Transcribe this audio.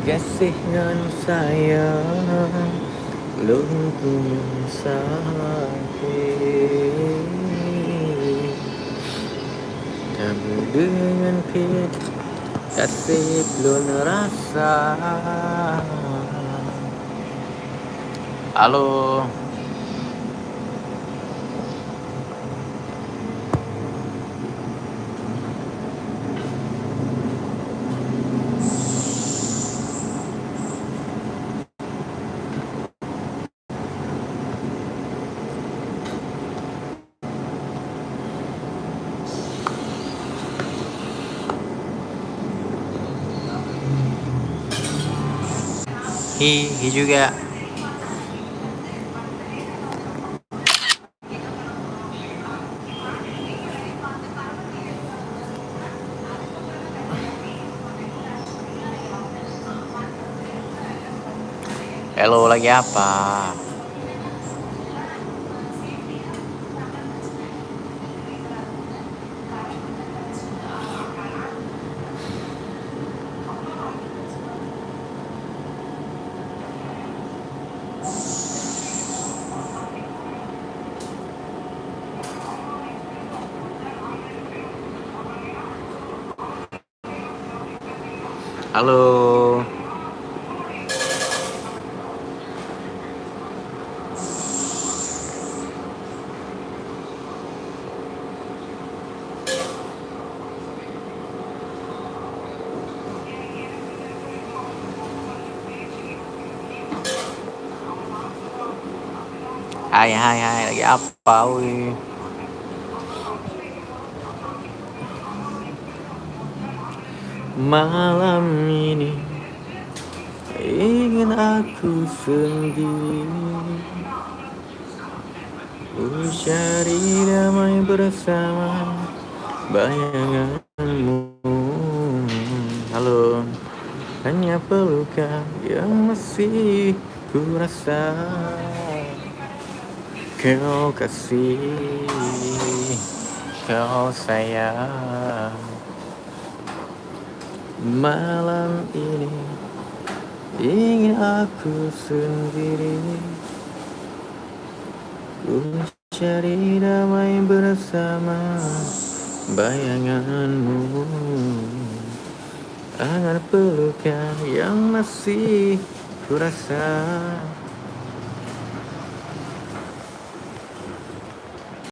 kasih dan sayang luntur sakit, tapi dengan pit kasih belum rasa. Halo. Hi juga. Hello, lagi apa? Halo. Hai, lagi apa, wih? Malam ini ingin aku sendiri, cari damai bersama bayanganmu. Halo. Hanya pelukan yang masih ku rasa, kau kasih, kau sayang. Malam ini ingin aku sendiri, ku cari damai bersama bayanganmu. Hangat pelukan yang masih ku rasa,